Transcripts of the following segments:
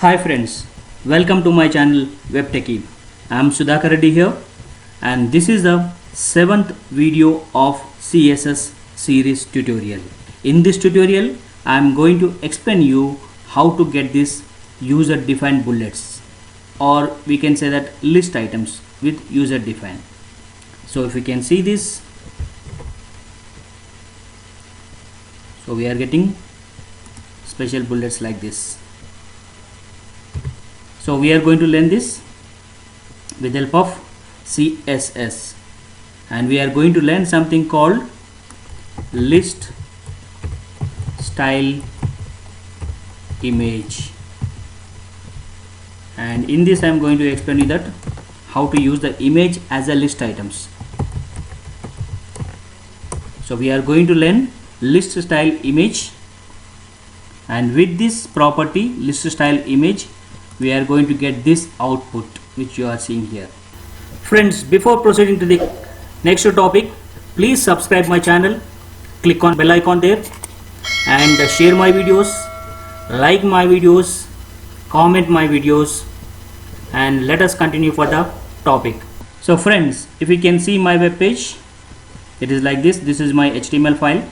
Hi friends, welcome to my channel Web Techie. I am Sudhakar Reddy here and this is the 7th video of CSS series tutorial. In this tutorial, I am going to explain you how to get this user defined bullets, or we can say that list items with user defined. So if you can see this, so we are getting special bullets like this. So we are going to learn this with help of CSS, and we are going to learn something called list style image, and in this I am going to explain you that how to use the image as a list items. So we are going to learn list style image, and with this property list style image we are going to get this output which you are seeing here. Friends, before proceeding to the next topic, please subscribe my channel, click on bell icon there, and share my videos, like my videos, comment my videos, and let us continue for the topic. So friends, if you can see my web page, it is like this. This is my HTML file,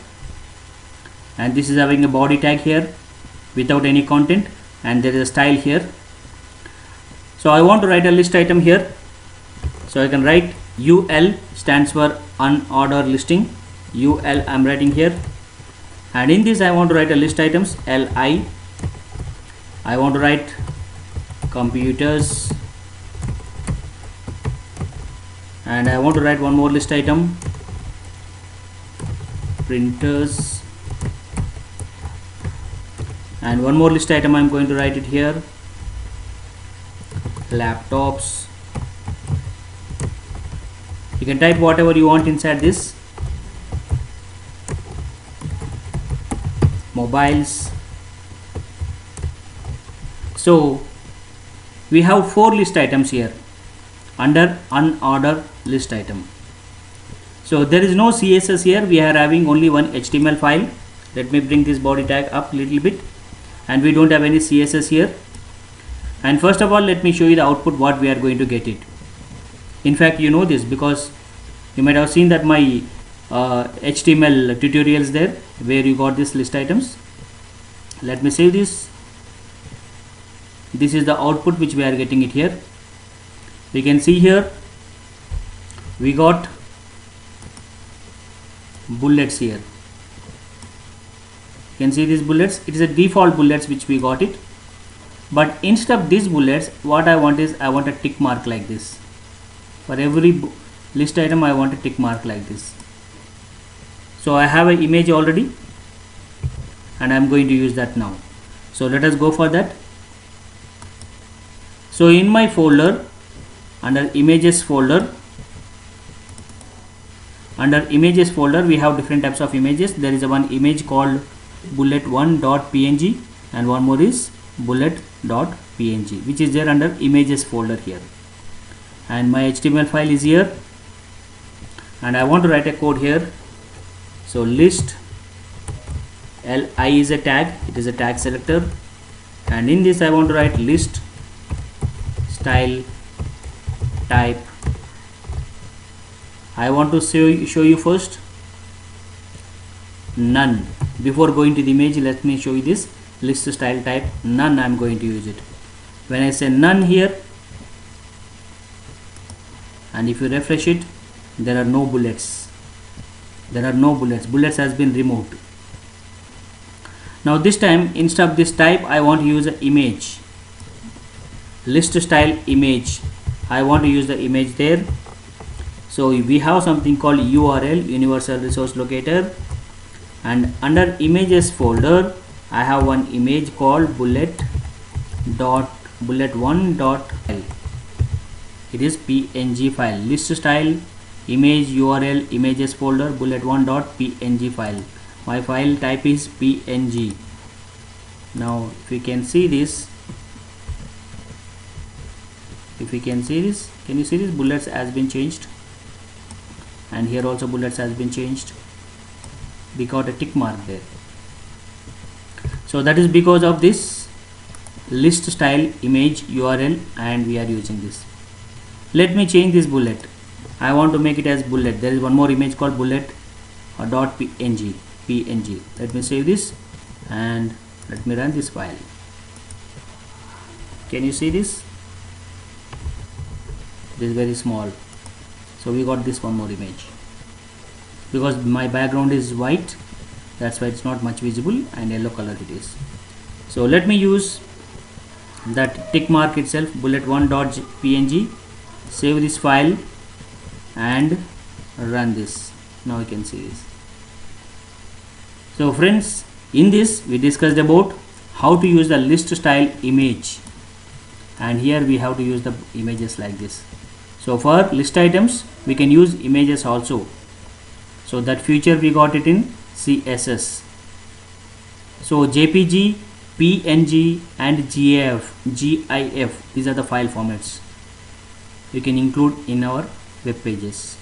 and this is having a body tag here without any content, and there is a style here. So I want to write a list item here, so I can write UL stands for unordered listing. UL I am writing here, and in this I want to write a list items. LI I want to write computers, and I want to write one more list item, printers, and one more list item I am going to write it here, laptops. You can type whatever you want inside this, mobiles. So we have 4 list items here under unordered list item. So there is no CSS here, we are having only one HTML file. Let me bring this body tag up a little bit, and we don't have any CSS here. And first of all, let me show you the output what we are going to get it. In fact, you know this because you might have seen that my HTML tutorials there where you got this list items. Let me save this. This is the output which we are getting it here. We can see here we got bullets here. You can see these bullets. It is a default bullets which we got it. But instead of these bullets, what I want is I want a tick mark like this. For every list item I want a tick mark like this. So I have an image already, and I am going to use that now. So let us go for that. So in my folder, under images folder, we have different types of images. There is a one image called bullet1.png, and one more is bullet.png, which is there under images folder here, and my HTML file is here, and I want to write a code here. So list li is a tag, it is a tag selector, and in this I want to write list style type. I want to show you first none. Before going to the image, let me show you this list style type none. I am going to use it. When I say none here, and if you refresh it, there are no bullets. Bullets has been removed. Now this time, instead of this type, I want to use an image, list style image. I want to use the image there. So we have something called URL, universal resource locator, and under images folder I have one image called bullet1.pl. It is PNG file. List style image URL images folder bullet1.png file. My file type is PNG. Now if you can see this, can you see this? Bullets has been changed, and here also bullets has been changed. We got a tick mark there. So that is because of this list style image URL and we are using this. Let me change this bullet. I want to make it as bullet. There is one more image called bullet dot png. Let me save this and let me run this file. Can you see this? This is very small. So we got this one more image. Because my background is white, that's why it's not much visible, and yellow color it is. So let me use that tick mark itself, bullet1.png, save this file and run this. Now you can see this. So friends, in this we discussed about how to use the list style image, and here we have to use the images like this. So for list items we can use images also. So that feature we got it in CSS. So JPG, PNG and GIF, these are the file formats we can include in our web pages.